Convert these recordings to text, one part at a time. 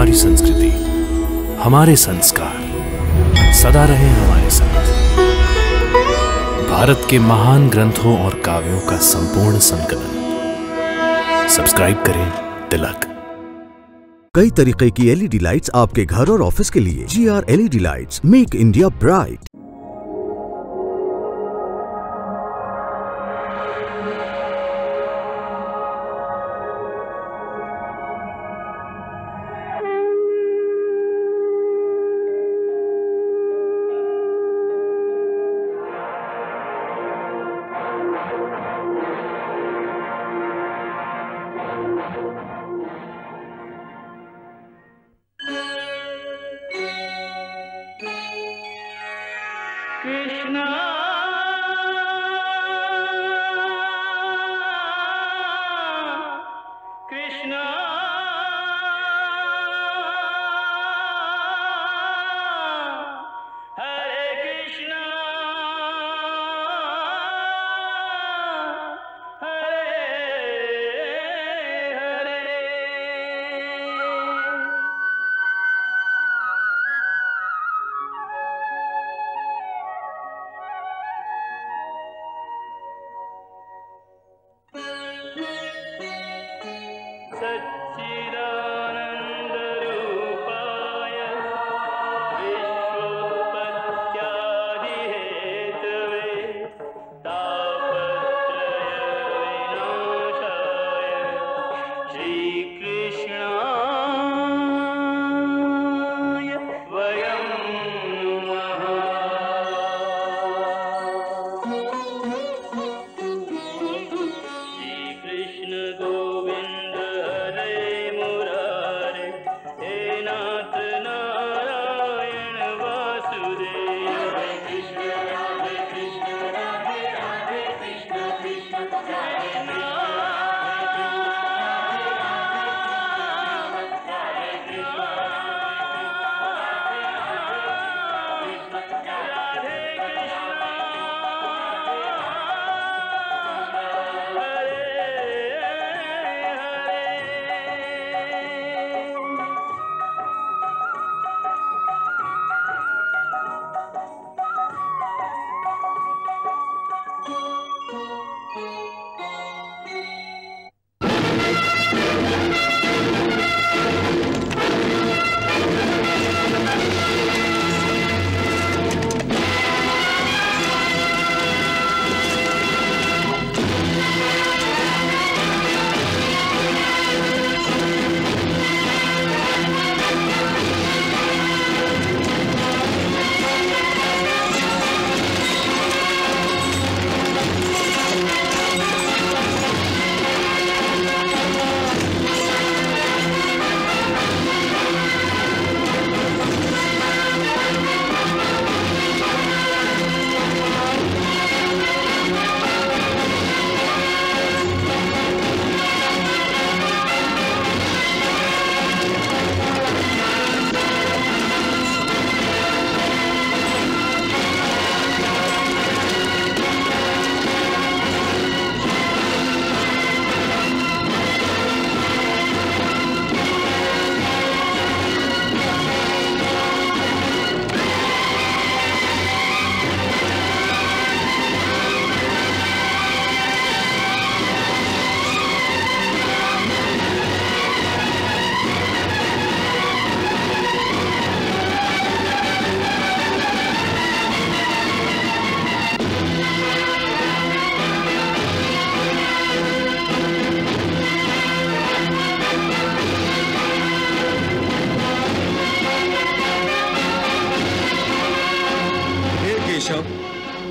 हमारी संस्कृति, हमारे संस्कार सदा रहे हमारे साथ। भारत के महान ग्रंथों और काव्यों का संपूर्ण संकलन। सब्सक्राइब करें तिलक। कई तरीके की एलईडी लाइट्स आपके घर और ऑफिस के लिए। GR LED lights, make India bright. Krishna Krishna Hare Krishna Hare Hare. सच्चिदानन्दरूपाय विश्वोत्पत्त्यादिहेतवे तापत्रयविनाशाय श्रीकृष्णाय वयं नमः। श्रीकृष्ण गोविंद हरे मुरारे, हे नाथ नारायण वासुदेव। हरे कृष्ण राधे कृष्ण राधे राधे कृष्ण कृष्ण हरे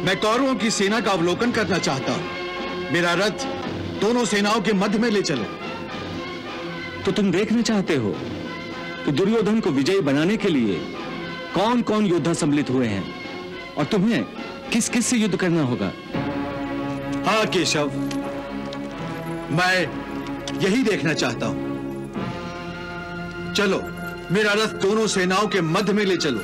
मैं कौरवों की सेना का अवलोकन करना चाहता हूं। मेरा रथ दोनों सेनाओं के मध्य में ले चलो। तो तुम देखना चाहते हो कि दुर्योधन को विजयी बनाने के लिए कौन कौन योद्धा सम्मिलित हुए हैं और तुम्हें किस किस से युद्ध करना होगा? हाँ केशव, मैं यही देखना चाहता हूं। चलो, मेरा रथ दोनों सेनाओं के मध्य में ले चलो।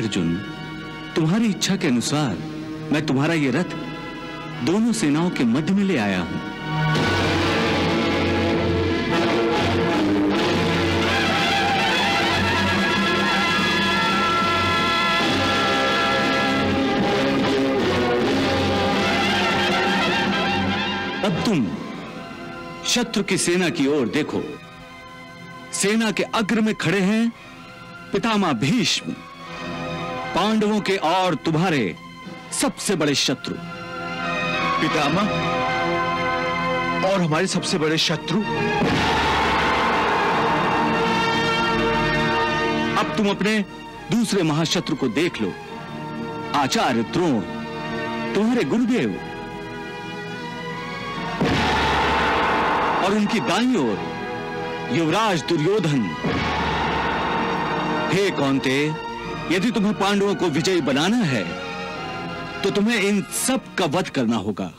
अर्जुन, तुम्हारी इच्छा के अनुसार मैं तुम्हारा ये रथ दोनों सेनाओं के मध्य में ले आया हूं। अब तुम शत्रु की सेना की ओर देखो। सेना के अग्र में खड़े हैं पितामह भीष्म, पांडवों के और तुम्हारे सबसे बड़े शत्रु। पितामह और हमारे सबसे बड़े शत्रु। अब तुम अपने दूसरे महाशत्रु को देख लो, आचार्य द्रोण, तुम्हारे गुरुदेव, और उनकी दाईं ओर युवराज दुर्योधन। हे कौन्ते, यदि तुम्हें पांडवों को विजयी बनाना है तो तुम्हें इन सब का वध करना होगा।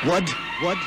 वध? वध?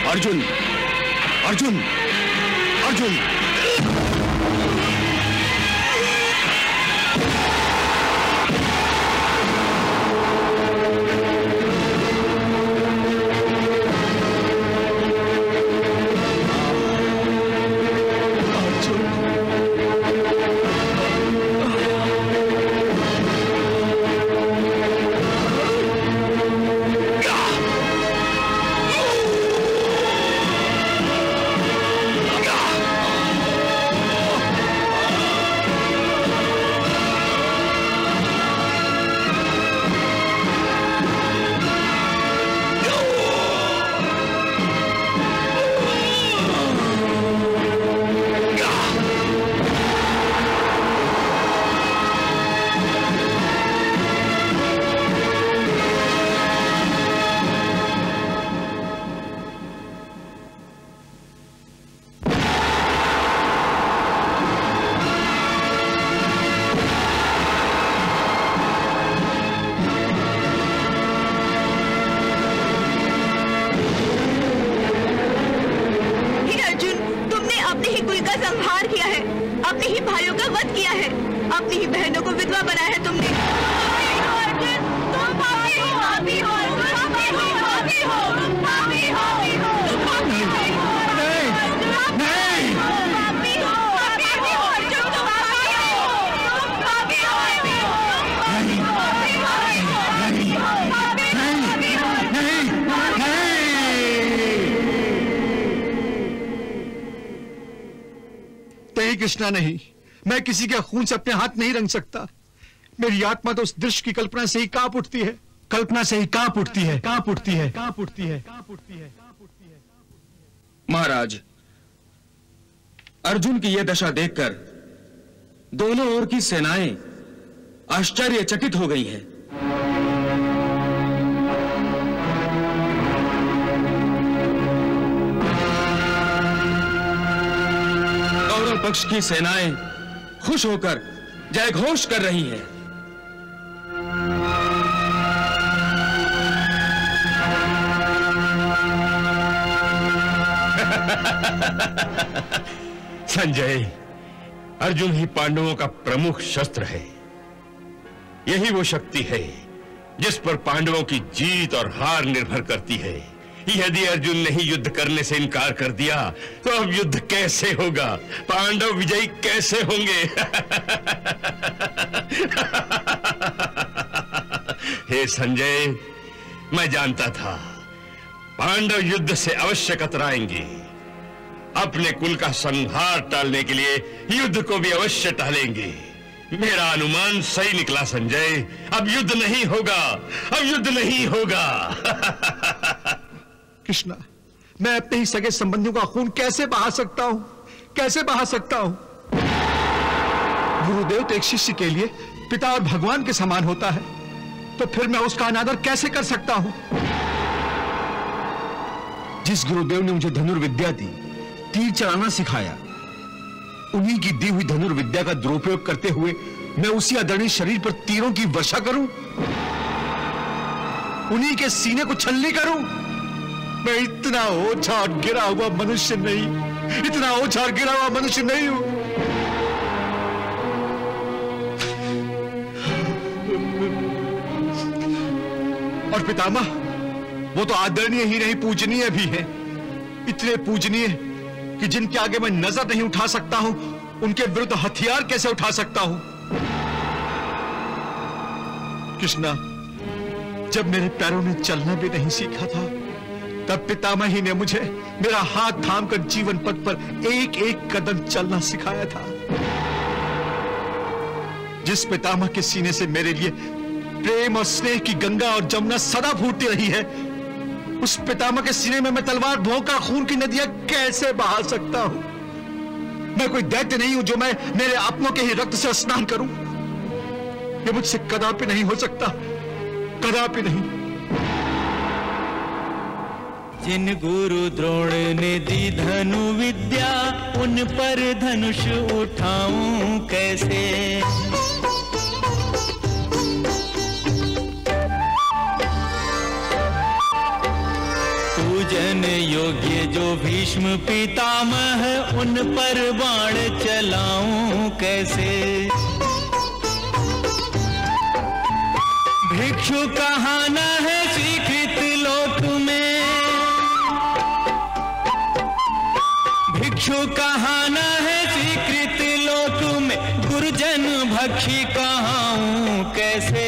अर्जुन, अर्जुन, अर्जुन! कृष्णा नहीं, मैं किसी के खून से अपने हाथ नहीं रंग सकता। मेरी आत्मा तो उस दृश्य की कल्पना से ही कांप उठती है, कल्पना से ही कांप उठती है, कांप उठती है, कांप उठती है, कांप उठती है, कांप उठती है। महाराज, अर्जुन की यह दशा देखकर दोनों ओर की सेनाएं आश्चर्यचकित हो गई हैं। पक्ष की सेनाएं खुश होकर जय घोष कर रही हैं। संजय, अर्जुन ही पांडवों का प्रमुख शस्त्र है। यही वो शक्ति है जिस पर पांडवों की जीत और हार निर्भर करती है। यदि अर्जुन ने ही युद्ध करने से इनकार कर दिया तो अब युद्ध कैसे होगा? पांडव विजयी कैसे होंगे? हे संजय, मैं जानता था पांडव युद्ध से अवश्य कतराएंगे। अपने कुल का संहार टालने के लिए युद्ध को भी अवश्य टालेंगे। मेरा अनुमान सही निकला संजय। अब युद्ध नहीं होगा, अब युद्ध नहीं होगा। कृष्णा, मैं अपने ही सगे संबंधियों का खून कैसे बहा सकता हूं? कैसे बहा सकता हूं? गुरुदेव तो एक शिष्य के लिए पिता और भगवान के समान होता है, तो फिर मैं उसका अनादर कैसे कर सकता हूं? जिस गुरुदेव ने मुझे धनुर्विद्या दी, तीर चलाना सिखाया, उन्हीं की दी हुई धनुर्विद्या का दुरुपयोग करते हुए मैं उसी आदरणीय शरीर पर तीरों की वर्षा करूं? उन्हीं के सीने को छलनी करूं? मैं इतना ओछा और गिरा हुआ मनुष्य नहीं, इतना ओछा और गिरा हुआ मनुष्य नहीं हूं। और पितामह, वो तो आदरणीय ही नहीं पूजनीय भी है। इतने पूजनीय कि जिनके आगे मैं नजर नहीं उठा सकता हूं, उनके विरुद्ध हथियार कैसे उठा सकता हूं? कृष्णा, जब मेरे पैरों ने चलना भी नहीं सीखा था, तब पितामह ही ने मुझे मेरा हाथ थामकर जीवन पथ पर एक एक कदम चलना सिखाया था। जिस पितामह के सीने से मेरे लिए प्रेम और स्नेह की गंगा और जमुना सदा फूटती रही है, उस पितामह के सीने में मैं तलवार भोंका खून की नदियां कैसे बहा सकता हूं? मैं कोई दैत्य नहीं हूं जो मैं मेरे अपनों के ही रक्त से स्नान करूं। यह मुझसे कदापि नहीं हो सकता, कदापि नहीं। जिन गुरु द्रोण ने दी धनु विद्या, उन पर धनुष उठाऊं कैसे? पूजन योग्य जो भीष्म पितामह, उन पर बाण चलाऊं कैसे? भिक्षु कहाना है स्वीकृत लोक में, भिक्षु कहाना है स्वीकृत लोक में, गुरुजन भक्षी कहाऊं कैसे?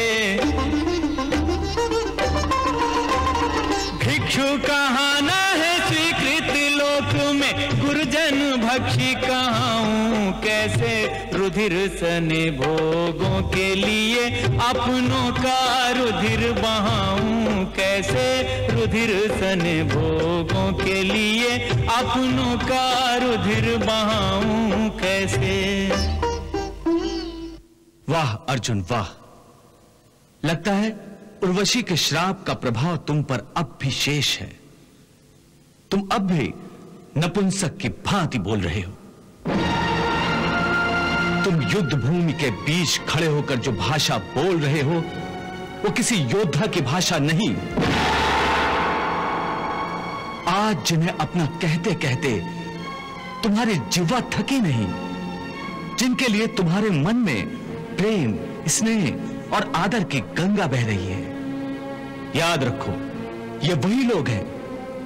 भिक्षु कहाना है स्वीकृत लोक में, गुरुजन भक्षी कहाऊं कैसे? रुधिर सने भोगों के लिए अपनों का रुधिर बहाऊं कैसे? रुधिर सने भोगों के लिए अपनों का रुधिर बहाऊं कैसे? वाह अर्जुन वाह! लगता है उर्वशी के श्राप का प्रभाव तुम पर अब भी शेष है। तुम अब भी नपुंसक की भांति बोल रहे हो। तुम युद्ध भूमि के बीच खड़े होकर जो भाषा बोल रहे हो, वो किसी योद्धा की भाषा नहीं। आज जिन्हें अपना कहते कहते तुम्हारी जिह्वा थकी नहीं, जिनके लिए तुम्हारे मन में प्रेम, स्नेह और आदर की गंगा बह रही है, याद रखो, ये वही लोग हैं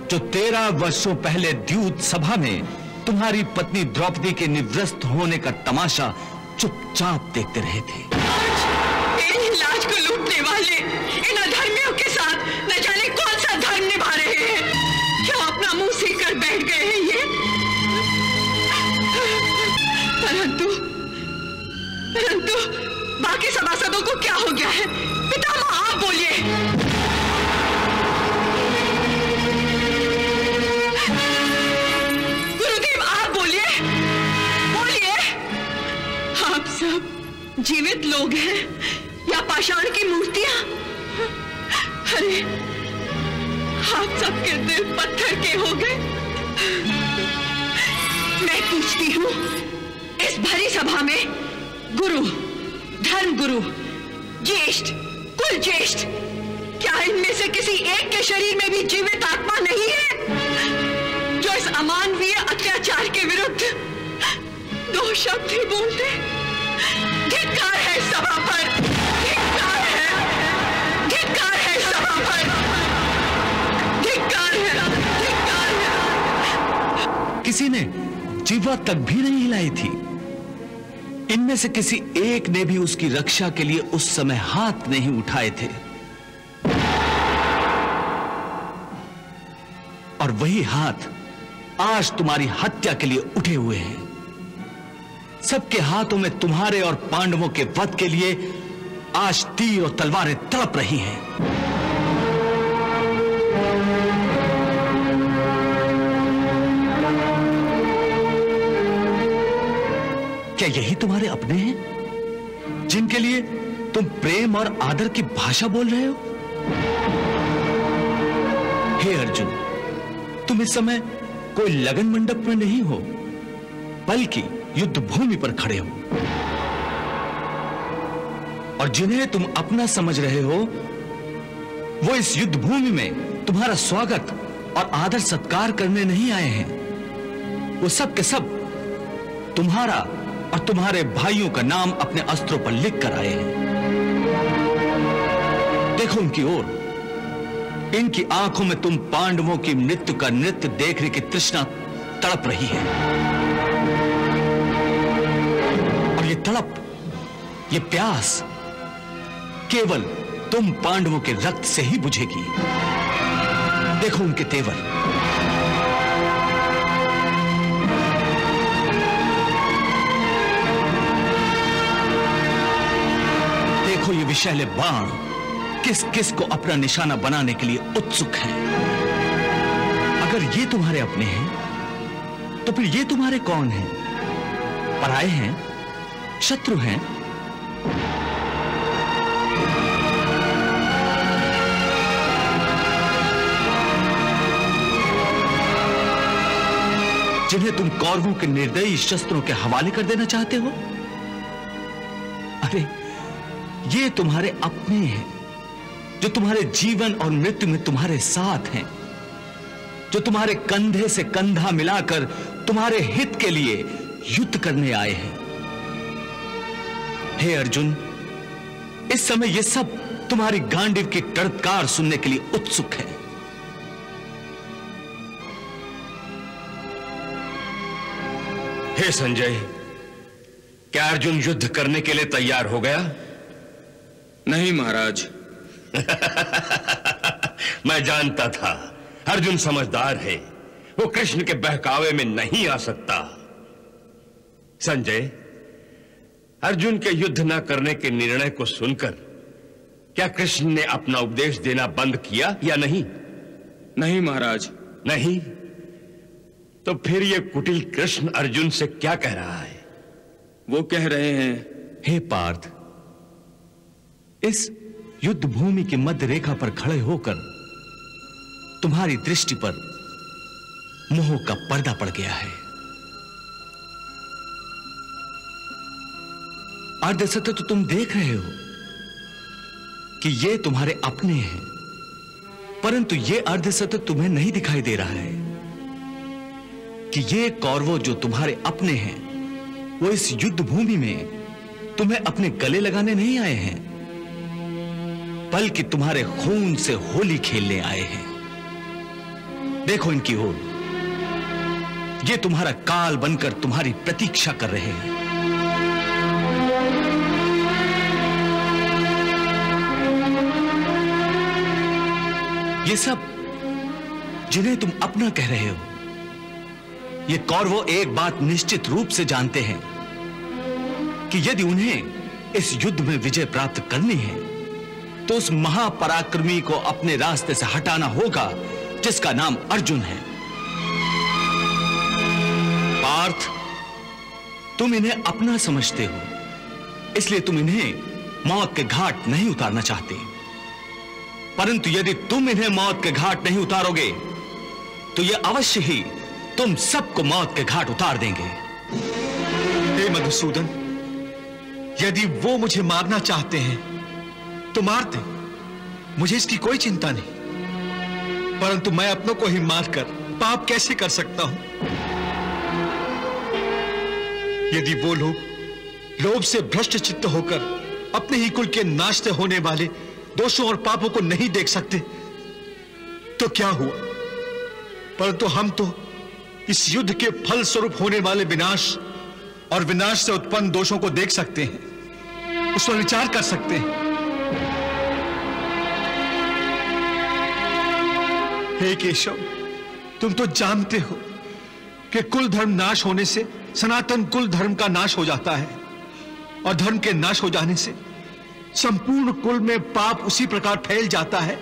जो 13 वर्षों पहले द्यूत सभा में तुम्हारी पत्नी द्रौपदी के निवृत्त होने का तमाशा चुपचाप देखते रहे थे। मेरी लाज को लूटने वाले इन अधर्मियों के साथ न जाने कौन सा धर्म निभा रहे हैं। क्या अपना मुंह सील कर बैठ गए हैं ये? परंतु बाकी सभासदों को क्या हो गया है? पितामह आप बोलिए। गुरुदेव आप बोलिए, बोलिए। आप सब जीवित लोग हैं या पाषाण की मूर्तियां? अरे आप सबके दिल पत्थर के हो गए। मैं पूछती हूँ, इस भरी सभा में गुरु, धर्म गुरु, ज्येष्ठ, कुल ज्येष्ठ, क्या इनमें से किसी एक के शरीर में भी जीवित आत्मा नहीं है जो इस अमानवीय अत्याचार के विरुद्ध दो शब्द ही बोलते? धिक्कार है सभा पर, धिक्कार है, धिक्कार है सभा पर, धिक्कार है, धिक्कार है। किसी ने जिह्वा तक भी नहीं हिलाई थी। इनमें से किसी एक ने भी उसकी रक्षा के लिए उस समय हाथ नहीं उठाए थे। और वही हाथ आज तुम्हारी हत्या के लिए उठे हुए हैं। सबके हाथों में तुम्हारे और पांडवों के वध के लिए आज तीर और तलवारें तड़प रही हैं। क्या यही तुम्हारे अपने हैं जिनके लिए तुम प्रेम और आदर की भाषा बोल रहे हो? हे अर्जुन, तुम इस समय कोई लगन मंडप में नहीं हो, बल्कि युद्ध भूमि पर खड़े हो। और जिन्हें तुम अपना समझ रहे हो, वो इस युद्ध भूमि में तुम्हारा स्वागत और आदर सत्कार करने नहीं आए हैं। वो सब के सब तुम्हारा और तुम्हारे भाइयों का नाम अपने अस्त्रों पर लिख कर आए हैं। देखो उनकी ओर, इनकी आंखों में तुम पांडवों की मृत्यु का नृत्य देखने की तृष्णा तड़प रही है। और ये तड़प, ये प्यास केवल तुम पांडवों के रक्त से ही बुझेगी। देखो उनके तेवर, देखो ये विषैले बाण किस किस को अपना निशाना बनाने के लिए उत्सुक हैं। अगर ये तुम्हारे अपने हैं, तो फिर ये तुम्हारे कौन हैं? पराये हैं? शत्रु हैं? जिन्हें तुम कौरवों के निर्दयी शस्त्रों के हवाले कर देना चाहते हो? अरे ये तुम्हारे अपने हैं, जो तुम्हारे जीवन और मृत्यु में तुम्हारे साथ हैं, जो तुम्हारे कंधे से कंधा मिलाकर तुम्हारे हित के लिए युद्ध करने आए हैं। हे अर्जुन, इस समय ये सब तुम्हारी गांडीव की टड़कार सुनने के लिए उत्सुक है। हे संजय, क्या अर्जुन युद्ध करने के लिए तैयार हो गया? नहीं महाराज। मैं जानता था अर्जुन समझदार है, वो कृष्ण के बहकावे में नहीं आ सकता। संजय, अर्जुन के युद्ध न करने के निर्णय को सुनकर क्या कृष्ण ने अपना उपदेश देना बंद किया या नहीं? नहीं महाराज। नहीं? तो फिर ये कुटिल कृष्ण अर्जुन से क्या कह रहा है? वो कह रहे हैं, हे पार्थ, इस युद्ध भूमि की मध्य रेखा पर खड़े होकर तुम्हारी दृष्टि पर मोह का पर्दा पड़ गया है। अर्धसत्य तो तुम देख रहे हो कि ये तुम्हारे अपने हैं, परंतु ये अर्धसत्य तुम्हें नहीं दिखाई दे रहा है कि ये कौरवों जो तुम्हारे अपने हैं, वो इस युद्ध भूमि में तुम्हें अपने गले लगाने नहीं आए हैं, बल्कि तुम्हारे खून से होली खेलने आए हैं। देखो इनकी ओर, ये तुम्हारा काल बनकर तुम्हारी प्रतीक्षा कर रहे हैं। ये सब जिन्हें तुम अपना कह रहे हो, ये कौरवों एक बात निश्चित रूप से जानते हैं कि यदि उन्हें इस युद्ध में विजय प्राप्त करनी है, तो उस महापराक्रमी को अपने रास्ते से हटाना होगा जिसका नाम अर्जुन है। पार्थ, तुम इन्हें अपना समझते हो, इसलिए तुम इन्हें मौत के घाट नहीं उतारना चाहते, परंतु यदि तुम इन्हें मौत के घाट नहीं उतारोगे, तो ये अवश्य ही तुम सबको मौत के घाट उतार देंगे। हे मधुसूदन, यदि वो मुझे मारना चाहते हैं तो मार दे, मुझे इसकी कोई चिंता नहीं, परंतु मैं अपनों को ही मारकर पाप कैसे कर सकता हूं? यदि वो लोग लोभ से भ्रष्ट चित्त होकर अपने ही कुल के नाश से होने वाले दोषों और पापों को नहीं देख सकते, तो क्या हुआ? परंतु हम तो इस युद्ध के फल स्वरूप होने वाले विनाश और विनाश से उत्पन्न दोषों को देख सकते हैं, उस पर विचार कर सकते हैं। हे केशव, तुम तो जानते हो कि कुल धर्म नाश होने से सनातन कुल धर्म का नाश हो जाता है, और धर्म के नाश हो जाने से संपूर्ण कुल में पाप उसी प्रकार फैल जाता है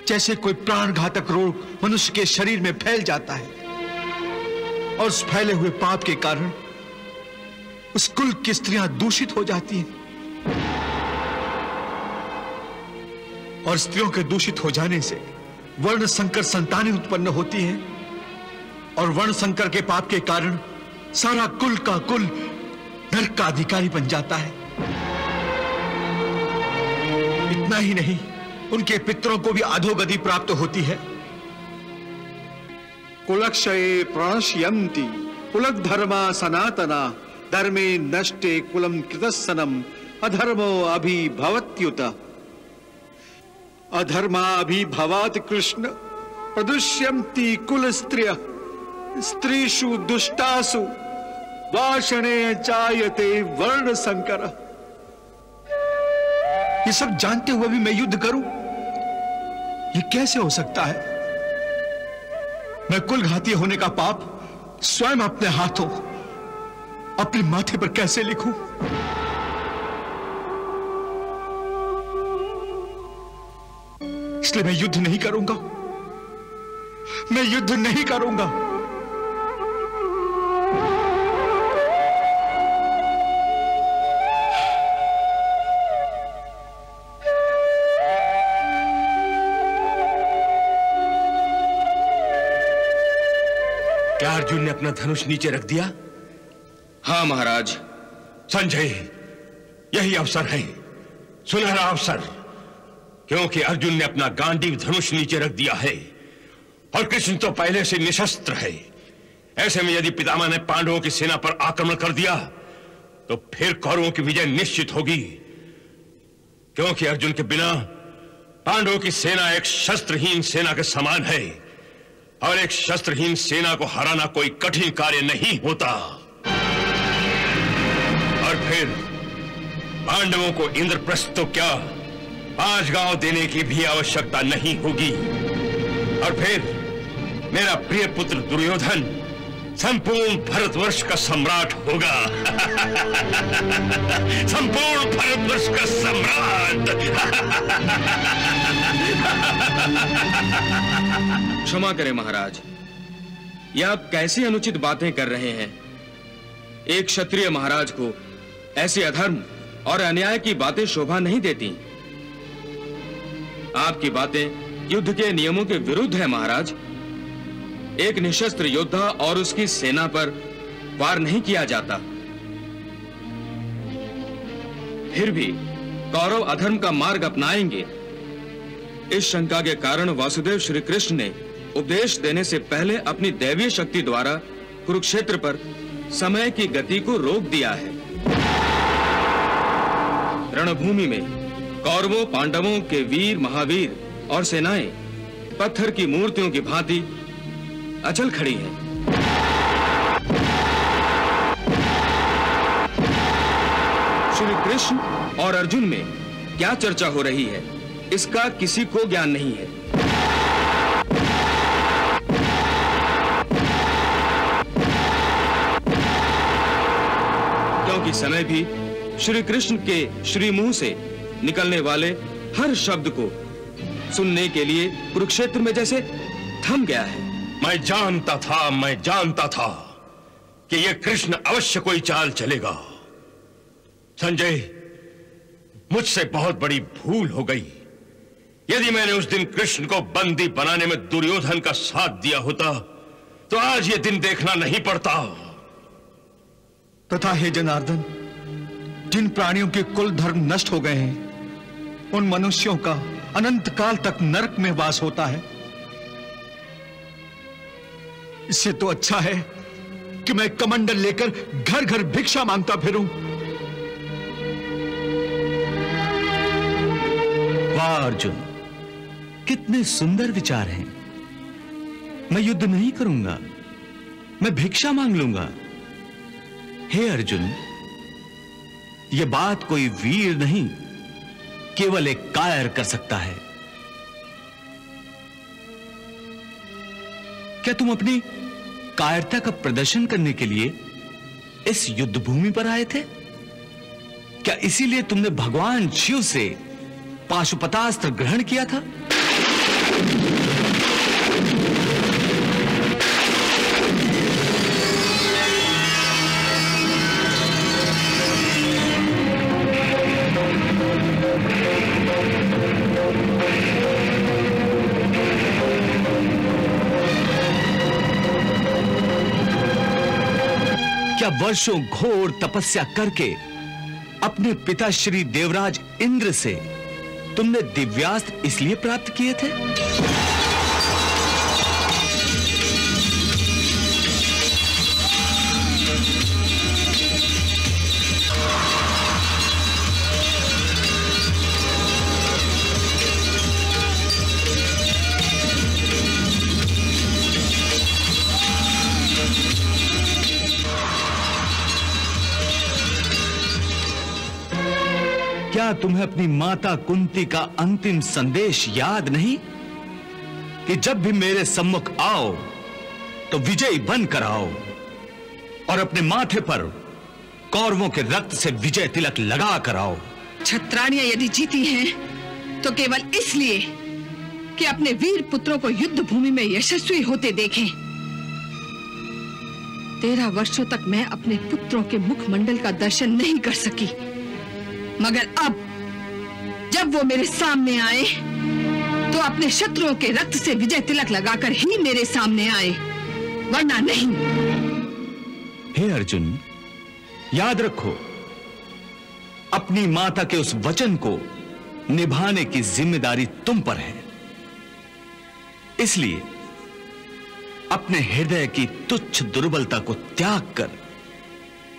जैसे कोई प्राणघातक रोग मनुष्य के शरीर में फैल जाता है। और उस फैले हुए पाप के कारण उस कुल की स्त्रियां दूषित हो जाती हैं, और स्त्रियों के दूषित हो जाने से वर्ण संकर संतानें उत्पन्न होती हैं, और वर्ण संकर के पाप के कारण सारा कुल का कुल नरक का अधिकारी बन जाता है। इतना ही नहीं, उनके पितरों को भी अधोगति प्राप्त होती है। कुलक्षये प्रणश्यन्ति कुलक धर्मा सनातना धर्मे नष्टे कुलम कृतस्सनम अधर्मो अभिभवत्युत अधर्मा अभिभवात् कृष्ण प्रदुष्यन्ति कुल स्त्रिय स्त्रीषु दुष्टासु वाषणे चायते वर्ण संकर। ये सब जानते हुए भी मैं युद्ध करूं, ये कैसे हो सकता है? मैं कुल घाती होने का पाप स्वयं अपने हाथों अपने माथे पर कैसे लिखूं? इसलिए मैं युद्ध नहीं करूंगा, मैं युद्ध नहीं करूंगा। क्या अर्जुन ने अपना धनुष नीचे रख दिया? हाँ महाराज। संजय, यही अवसर है, सुनहरा अवसर, क्योंकि अर्जुन ने अपना गांडीव धनुष नीचे रख दिया है और कृष्ण तो पहले से निशस्त्र है। ऐसे में यदि पितामह ने पांडवों की सेना पर आक्रमण कर दिया तो फिर कौरवों की विजय निश्चित होगी, क्योंकि अर्जुन के बिना पांडवों की सेना एक शस्त्रहीन सेना के समान है, और एक शस्त्रहीन सेना को हराना कोई कठिन कार्य नहीं होता। और फिर पांडवों को इंद्रप्रस्थ तो क्या 5 गांव देने की भी आवश्यकता नहीं होगी, और फिर मेरा प्रिय पुत्र दुर्योधन संपूर्ण भारतवर्ष का सम्राट होगा। संपूर्ण भारतवर्ष का सम्राट। क्षमा करें महाराज, यह आप कैसी अनुचित बातें कर रहे हैं? एक क्षत्रिय महाराज को ऐसी अधर्म और अन्याय की बातें शोभा नहीं देती। आपकी बातें युद्ध के नियमों के विरुद्ध है महाराज। एक निशस्त्र योद्धा और उसकी सेना पर वार नहीं किया जाता। फिर भी कौरव अधर्म का मार्ग अपनाएंगे, इस शंका के कारण वासुदेव श्री कृष्ण ने उपदेश देने से पहले अपनी दैवीय शक्ति द्वारा कुरुक्षेत्र पर समय की गति को रोक दिया है। रणभूमि में कौरवों पांडवों के वीर महावीर और सेनाएं पत्थर की मूर्तियों की भांति अचल खड़ी हैं। श्री कृष्ण और अर्जुन में क्या चर्चा हो रही है, इसका किसी को ज्ञान नहीं है। क्योंकि समय भी श्री कृष्ण के श्री मुंह से निकलने वाले हर शब्द को सुनने के लिए कुरुक्षेत्र में जैसे थम गया है। मैं जानता था कि यह कृष्ण अवश्य कोई चाल चलेगा। संजय, मुझसे बहुत बड़ी भूल हो गई। यदि मैंने उस दिन कृष्ण को बंदी बनाने में दुर्योधन का साथ दिया होता तो आज ये दिन देखना नहीं पड़ता। तथा हे जनार्दन, जिन प्राणियों के कुल धर्म नष्ट हो गए हैं उन मनुष्यों का अनंत काल तक नरक में वास होता है। इससे तो अच्छा है कि मैं कमंडल लेकर घर घर भिक्षा मांगता फिरूं। वाह अर्जुन, कितने सुंदर विचार हैं। मैं युद्ध नहीं करूंगा, मैं भिक्षा मांग लूंगा। हे अर्जुन, यह बात कोई वीर नहीं, केवल एक कायर कर सकता है। क्या तुम अपनी कायरता का प्रदर्शन करने के लिए इस युद्ध भूमि पर आए थे? क्या इसीलिए तुमने भगवान शिव से पाशुपतास्त्र ग्रहण किया था? क्या वर्षों घोर तपस्या करके अपने पिता श्री देवराज इंद्र से तुमने दिव्यास्त्र इसलिए प्राप्त किए थे? क्या तुम्हें अपनी माता कुंती का अंतिम संदेश याद नहीं कि जब भी मेरे सम्मुख आओ तो विजयी बनकर आओ और अपने माथे पर कौरवों के रक्त से विजय तिलक लगा कर आओ? छत्राणियां यदि जीती हैं तो केवल इसलिए कि अपने वीर पुत्रों को युद्ध भूमि में यशस्वी होते देखें। 13 वर्षों तक मैं अपने पुत्रों के मुखमंडल का दर्शन नहीं कर सकी, मगर अब जब वो मेरे सामने आए तो अपने शत्रुओं के रक्त से विजय तिलक लगाकर ही मेरे सामने आए, वरना नहीं। हे अर्जुन, याद रखो, अपनी माता के उस वचन को निभाने की जिम्मेदारी तुम पर है। इसलिए अपने हृदय की तुच्छ दुर्बलता को त्याग कर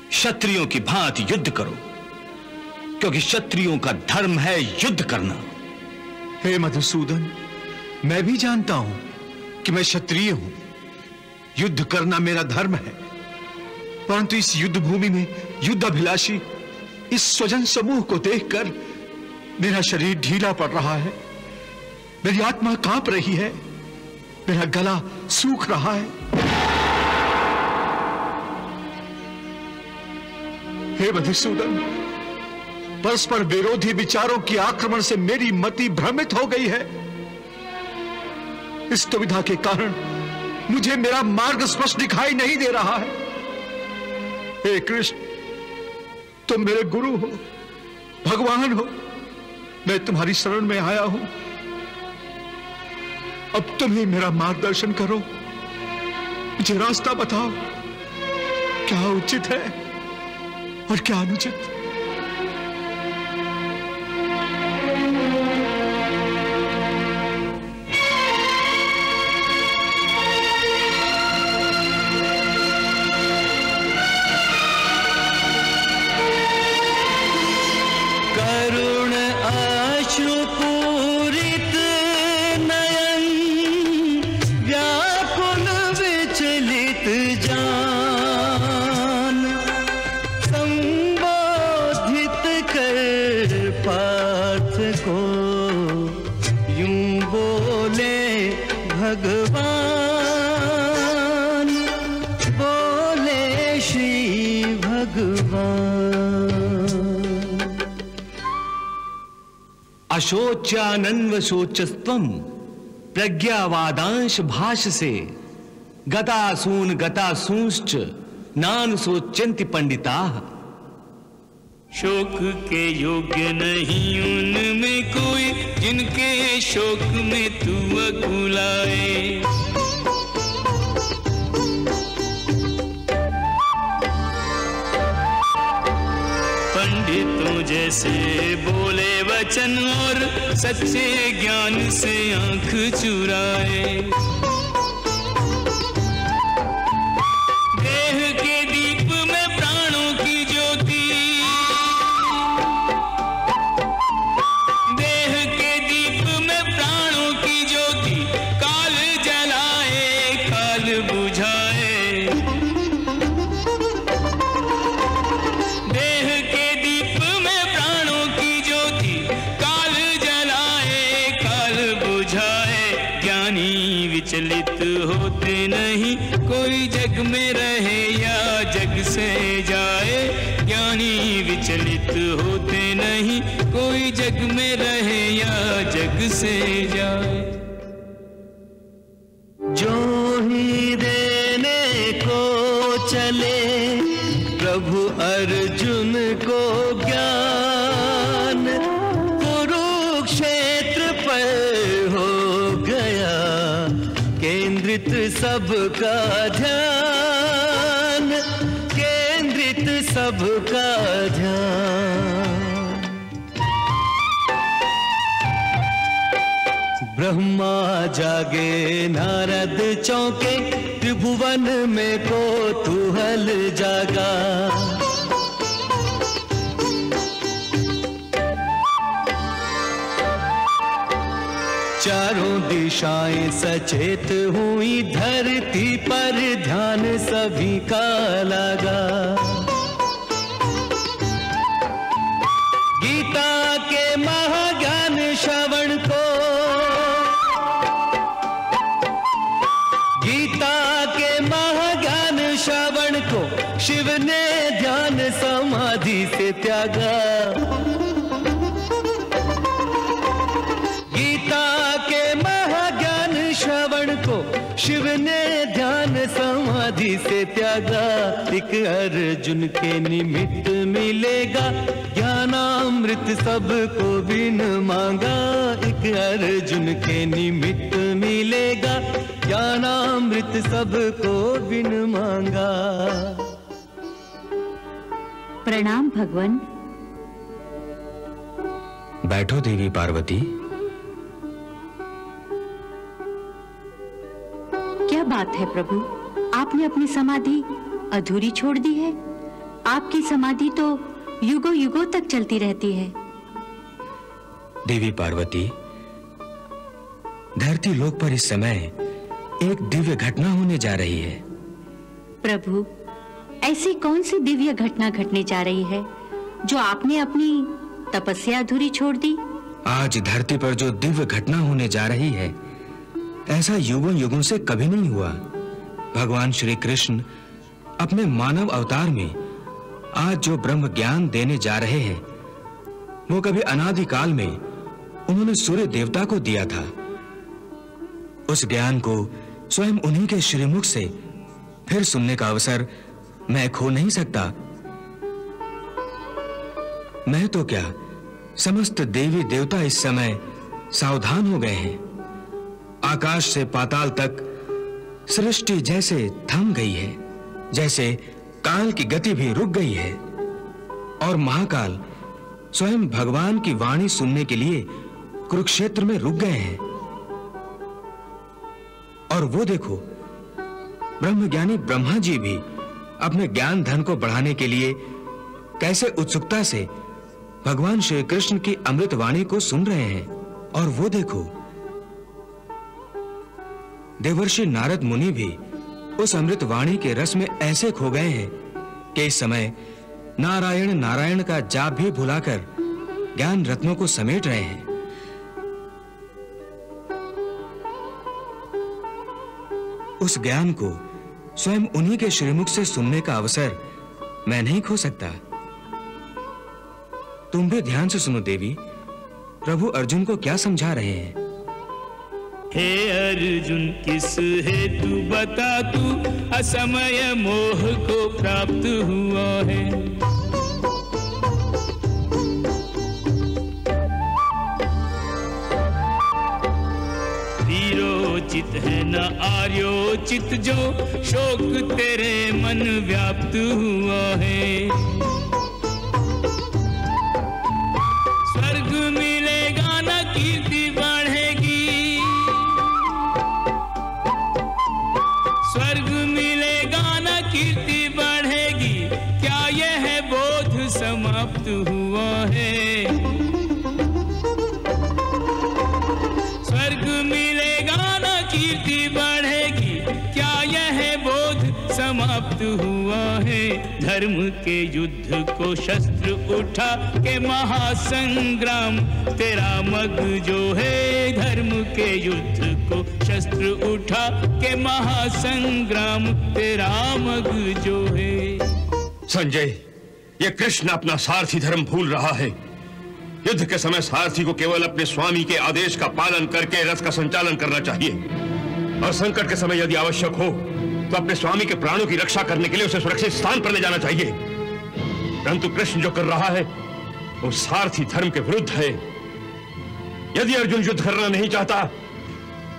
क्षत्रियों की भांति युद्ध करो, क्योंकि क्षत्रियों का धर्म है युद्ध करना। हे मधुसूदन, मैं भी जानता हूं कि मैं क्षत्रिय हूं, युद्ध करना मेरा धर्म है, परंतु इस युद्ध भूमि में युद्धाभिलाषी इस स्वजन समूह को देखकर मेरा शरीर ढीला पड़ रहा है, मेरी आत्मा कांप रही है, मेरा गला सूख रहा है। हे मधुसूदन, परस्पर विरोधी विचारों के आक्रमण से मेरी मति भ्रमित हो गई है। इस दुविधा के कारण मुझे मेरा मार्ग स्पष्ट दिखाई नहीं दे रहा है। हे कृष्ण, तुम मेरे गुरु हो, भगवान हो, मैं तुम्हारी शरण में आया हूं। अब तुम ही मेरा मार्गदर्शन करो, मुझे रास्ता बताओ, क्या उचित है और क्या अनुचित। अशोच्यानन्वशोचस्त्वं प्रज्ञावादांश भाषसे गतासून गतासूंश्च नानुशोच्यन्ति पंडिताः। शोक के योग्य नहीं उनमें कोई, जिनके शोक में तू अकुलाए। पंडितों जैसे बोले वचन और सच्चे ज्ञान से आंख चुराए। देह के दीप में प्राणों की ज्योति, देह के दीप में प्राणों की ज्योति, काल जलाए काल बुझाए। रहित होते नहीं, कोई जग में रहे या जग से जाए। जो ही देने को चले प्रभु अर्जुन को ज्ञान, कुरुक्षेत्र पर हो गया केंद्रित सबका ध्यान, केंद्रित सबका ध्यान। ब्रह्मा जागे नारद चौंके, त्रिभुवन में कौतूहल जागा। चारों दिशाएं सचेत हुई, धरती पर ध्यान सभी का लगा। गीता के महाज्ञान श्रवण को, गीता के महाज्ञान श्रवण को शिव ने ध्यान समाधि से त्यागा। गीता के महाज्ञान श्रवण को शिव ने ध्यान समाधि से त्यागा। एक अर्जुन के निमित्त मिलेगा ज्ञानामृत सबको बिन मांगा। एक अर्जुन के निमित्त मिलेगा ज्ञानामृत सबको बिन मांगा। प्रणाम भगवान। बैठो देवी पार्वती। क्या बात है प्रभु, आपने अपनी समाधि अधूरी छोड़ दी है? आपकी समाधि तो युगों युगों तक चलती रहती है। देवी पार्वती, धरती लोक पर इस समय एक दिव्य घटना होने जा रही है। प्रभु, ऐसी कौन सी दिव्य घटना घटने जा रही है जो आपने अपनी तपस्या अधूरी छोड़ दी? आज धरती पर जो दिव्य घटना होने जा रही है, ऐसा युगों युगों से कभी नहीं हुआ। भगवान श्री कृष्ण अपने मानव अवतार में आज जो ब्रह्म ज्ञान देने जा रहे हैं, वो कभी अनादिकाल में उन्होंने सूर्य देवता को दिया था। उस ज्ञान को स्वयं उन्हीं के श्रीमुख से फिर सुनने का अवसर मैं खो नहीं सकता। मैं तो क्या, समस्त देवी देवता इस समय सावधान हो गए हैं। आकाश से पाताल तक सृष्टि जैसे थम गई है, जैसे काल की गति भी रुक गई है। और महाकाल स्वयं भगवान की वाणी सुनने के लिए कुरुक्षेत्र में रुक गए हैं। और वो देखो, ब्रह्मज्ञानी ब्रह्मा जी भी अपने ज्ञान धन को बढ़ाने के लिए कैसे उत्सुकता से भगवान श्री कृष्ण की अमृत वाणी को सुन रहे हैं। और वो देखो, देवर्षि नारद मुनि भी उस अमृत वाणी के रस में ऐसे खो गए हैं कि इस समय नारायण नारायण का जाप भी भुलाकर ज्ञान रत्नों को समेट रहे हैं। उस ज्ञान को स्वयं उन्हीं के श्रीमुख से सुनने का अवसर मैं नहीं खो सकता। तुम भी ध्यान से सुनो देवी, प्रभु अर्जुन को क्या समझा रहे हैं। हे अर्जुन, किस हेतु बता तू असमय मोह को प्राप्त हुआ है। वीरोचित है न आर्योचित जो शोक तेरे मन व्याप्त हुआ है। स्वर्ग मिलेगा न कीर्ति बढ़ेगी, स्वर्ग मिलेगा न कीर्ति बढ़ेगी, क्या यह बोध समाप्त हुआ है। स्वर्ग मिलेगा न कीर्ति बढ़ेगी, क्या यह बोध समाप्त हुआ है। धर्म के युद्ध को शस्त्र उठा के महासंग्राम तेरा मग जो है। धर्म के युद्ध को शस्त्र उठा के महासंग्राम तेरा मग जो है। संजय, यह कृष्ण अपना सारथी धर्म भूल रहा है। युद्ध के समय सारथी को केवल अपने स्वामी के आदेश का पालन करके रथ का संचालन करना चाहिए और संकट के समय यदि आवश्यक हो तो अपने स्वामी के प्राणों की रक्षा करने के लिए उसे सुरक्षित स्थान पर ले जाना चाहिए। परंतु कृष्ण जो कर रहा है वो सारथी धर्म के विरुद्ध है। यदि अर्जुन युद्ध करना नहीं चाहता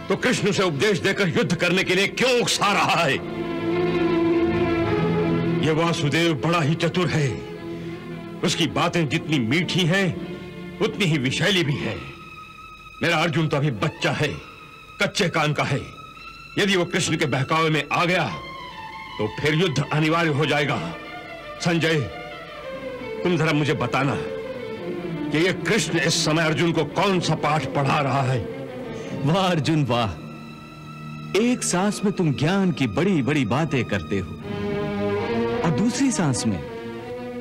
तो कृष्ण उसे उपदेश देकर युद्ध करने के लिए क्यों उकसा रहा है? यह वासुदेव बड़ा ही चतुर है। उसकी बातें जितनी मीठी हैं उतनी ही विषैली भी है। मेरा अर्जुन तो अभी बच्चा है, कच्चे कान का है। यदि वो कृष्ण के बहकावे में आ गया तो फिर युद्ध अनिवार्य हो जाएगा। संजय, तुम जरा मुझे बताना कि ये कृष्ण इस समय अर्जुन को कौन सा पाठ पढ़ा रहा है? वाह अर्जुन वाह, एक सांस में तुम ज्ञान की बड़ी बड़ी बातें करते हो और दूसरी सांस में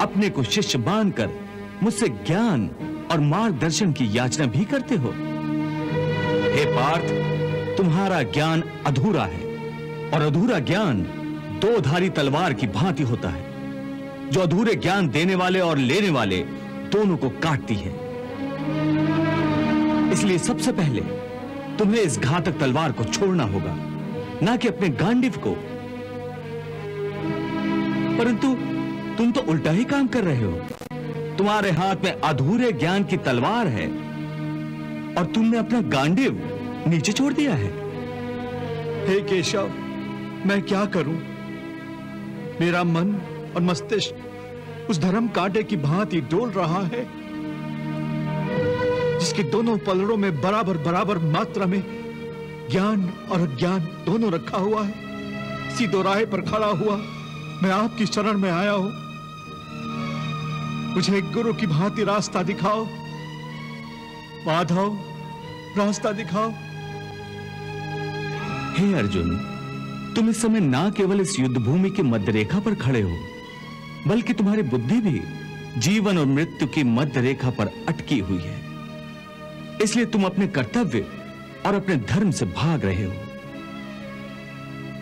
अपने को शिष्य मानकर मुझसे ज्ञान और मार्गदर्शन की याचना भी करते हो। हे पार्थ, तुम्हारा ज्ञान अधूरा है और अधूरा ज्ञान दो धारी तलवार की भांति होता है जो अधूरे ज्ञान देने वाले और लेने वाले दोनों को काटती है। इसलिए सबसे पहले तुम्हें इस घातक तलवार को छोड़ना होगा, ना कि अपने गांडीव को। परंतु तुम तो उल्टा ही काम कर रहे हो। तुम्हारे हाथ में अधूरे ज्ञान की तलवार है और तुमने अपना गांडीव नीचे छोड़ दिया है। हे केशव, मैं क्या करूं? मेरा मन और मस्तिष्क उस धर्म कांटे की भांति डोल रहा है जिसके दोनों पलड़ों में बराबर बराबर मात्रा में ज्ञान और अज्ञान दोनों रखा हुआ है। इसी दोराहे पर खड़ा हुआ मैं आपकी शरण में आया हूं। मुझे एक गुरु की भांति रास्ता दिखाओ माधव, रास्ता दिखाओ। हे अर्जुन, तुम इस समय ना केवल इस युद्ध भूमि की मध्य रेखा पर खड़े हो, बल्कि तुम्हारी बुद्धि भी जीवन और मृत्यु की मध्य रेखा पर अटकी हुई है। इसलिए तुम अपने कर्तव्य और अपने धर्म से भाग रहे हो।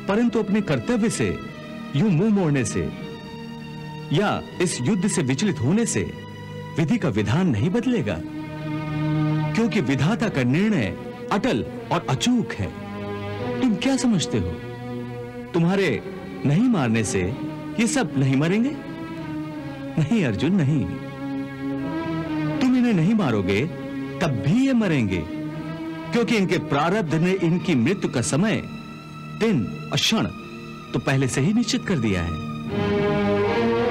परंतु अपने कर्तव्य से यूं मुंह मोड़ने से या इस युद्ध से विचलित होने से विधि का विधान नहीं बदलेगा, क्योंकि विधाता का निर्णय अटल और अचूक है। तुम क्या समझते हो, तुम्हारे नहीं मारने से ये सब नहीं मरेंगे? नहीं अर्जुन, नहीं। तुम इन्हें नहीं मारोगे तब भी ये मरेंगे, क्योंकि इनके प्रारब्ध ने इनकी मृत्यु का समय, दिन और क्षण तो पहले से ही निश्चित कर दिया है।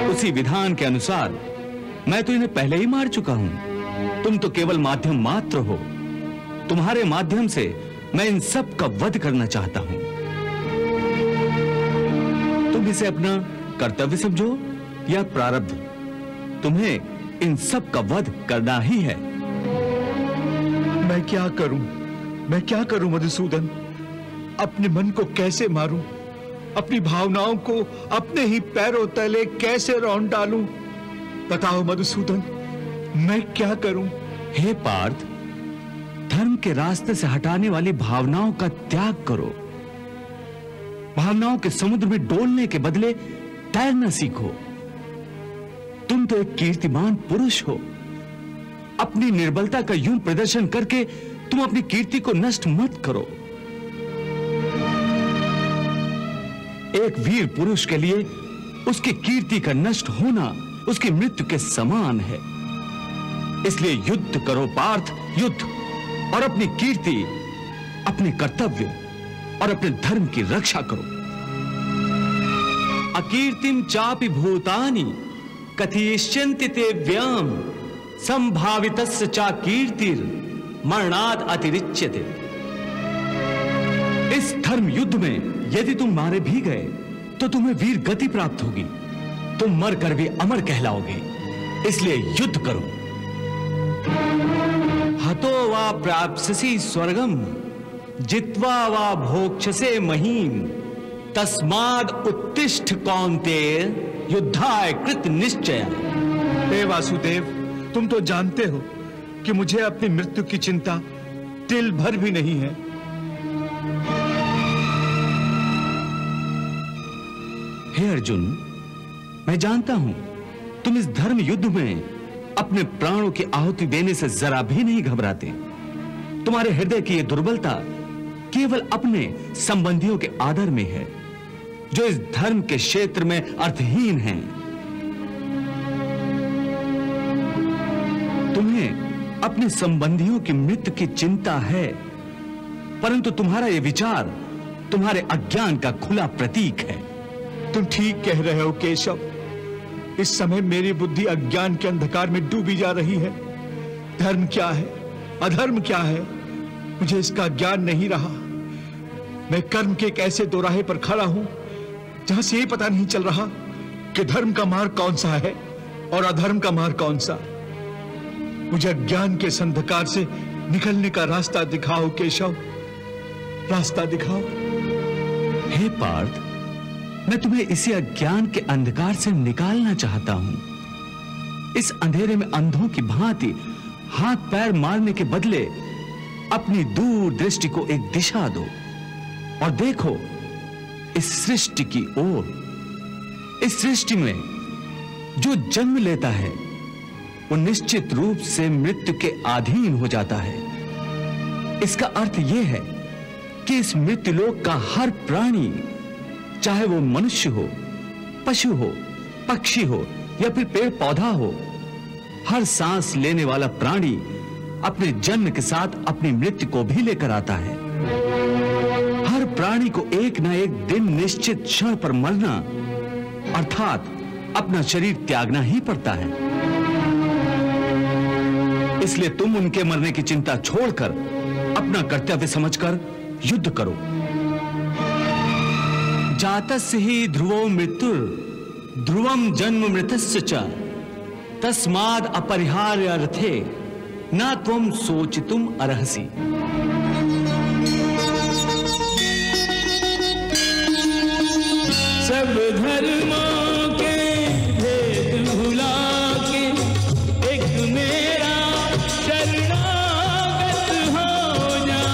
उसी विधान के अनुसार मैं तो इन्हें पहले ही मार चुका हूं। तुम तो केवल माध्यम मात्र हो। तुम्हारे माध्यम से मैं इन सब का वध करना चाहता हूं। तुम इसे अपना कर्तव्य समझो या प्रारब्ध, तुम्हें इन सब का वध करना ही है। मैं क्या करूं मधुसूदन? अपने मन को कैसे मारूं? अपनी भावनाओं को अपने ही पैरों तले कैसे रौंद डालूं? बताओ मधुसूदन, मैं क्या करूं? हे पार्थ, धर्म के रास्ते से हटाने वाली भावनाओं का त्याग करो। भावनाओं के समुद्र में डोलने के बदले तैरना सीखो। तुम तो एक कीर्तिमान पुरुष हो। अपनी निर्बलता का यूं प्रदर्शन करके तुम अपनी कीर्ति को नष्ट मत करो। एक वीर पुरुष के लिए उसकी कीर्ति का नष्ट होना उसकी मृत्यु के समान है। इसलिए युद्ध करो पार्थ, युद्ध, और अपनी कीर्ति, अपने कर्तव्य और अपने धर्म की रक्षा करो। अकीर्तिम चापि भूतानि कथयिष्यन्ति ते व्याम संभावितस्य चा कीर्तिर मरणात् अतिरिच्यते। इस धर्म युद्ध में यदि तुम मारे भी गए तो तुम्हें वीर गति प्राप्त होगी। तुम मर कर भी अमर कहलाओगे। इसलिए युद्ध करो। हतो वा प्राप्स्यसि स्वर्गम जित्वा वा भोक्ष्यसे महीम तस्माद् उत्तिष्ठ कौन्तेय युद्धाय कृत निश्चय। हे वासुदेव, तुम तो जानते हो कि मुझे अपनी मृत्यु की चिंता तिल भर भी नहीं है। हे अर्जुन, मैं जानता हूं तुम इस धर्म युद्ध में अपने प्राणों की आहुति देने से जरा भी नहीं घबराते। तुम्हारे हृदय की यह दुर्बलता केवल अपने संबंधियों के आदर में है, जो इस धर्म के क्षेत्र में अर्थहीन हैं। तुम्हें अपने संबंधियों की मृत्यु की चिंता है, परंतु तुम्हारा यह विचार तुम्हारे अज्ञान का खुला प्रतीक है। तुम ठीक कह रहे हो केशव। इस समय मेरी बुद्धि अज्ञान के अंधकार में डूबी जा रही है। धर्म क्या है, अधर्म क्या है, मुझे इसका ज्ञान नहीं रहा। मैं कर्म के एक ऐसे दोराहे पर खड़ा हूं जहां से ये पता नहीं चल रहा कि धर्म का मार्ग कौन सा है और अधर्म का मार्ग कौन सा। मुझे अज्ञान के इस अंधकार से निकलने का रास्ता दिखाओ केशव, रास्ता दिखाओ। हे पार्थ, मैं तुम्हें इसी अज्ञान के अंधकार से निकालना चाहता हूं। इस अंधेरे में अंधों की भांति हाथ पैर मारने के बदले अपनी दूर दृष्टि को एक दिशा दो और देखो इस सृष्टि की ओर। इस सृष्टि में जो जन्म लेता है वो निश्चित रूप से मृत्यु के अधीन हो जाता है। इसका अर्थ यह है कि इस मृत्युलोक का हर प्राणी, चाहे वो मनुष्य हो, पशु हो, पक्षी हो या फिर पेड़ पौधा हो, हर सांस लेने वाला प्राणी अपने जन्म के साथ अपनी मृत्यु को भी लेकर आता है। हर प्राणी को एक ना एक दिन निश्चित क्षण पर मरना अर्थात अपना शरीर त्यागना ही पड़ता है। इसलिए तुम उनके मरने की चिंता छोड़कर अपना कर्तव्य समझकर युद्ध करो। जातस्य हि ध्रुवो मृत्युर ध्रुवम जन्म मृतस्य च तस्माद् अपरिहार्य अर्थे न त्वं सोचितुम अर्हसि। सब धर्मों के भेद भुला के एक मेरा शरणागत हो जा।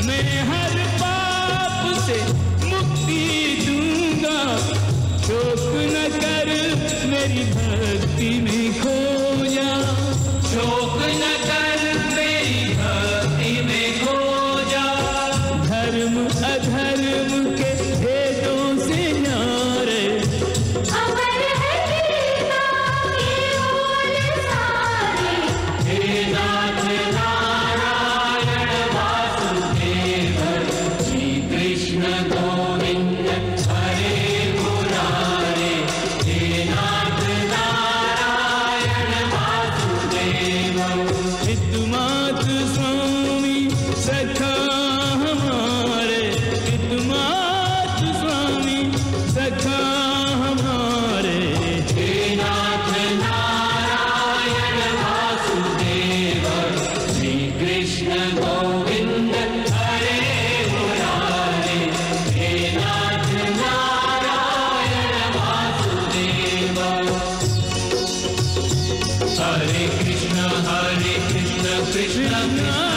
मैं हर पाप से मुक्ति दूंगा, शोक न कर मेरी भक्ति में खो जा। शोक न कर मेरी भक्ति में खो जा। धर्म अधर्म के भेदों से न्यारे अमर है गीता के बोल सारे। हे नाथ नारायण वासुदेव, श्री कृष्ण गोविंद हरे मुरारे। हे नाथ नारायण वासुदेव, हितमात स्वामी सखा हमारे। हितमात स्वामी सखा हमारे। हे नाथ नारायण वासुदेव, श्री कृष्ण गोविंद हरे मुरारे। हे नाथ नारायण वासुदेव। हरे कृष्ण कृष्ण कृष्ण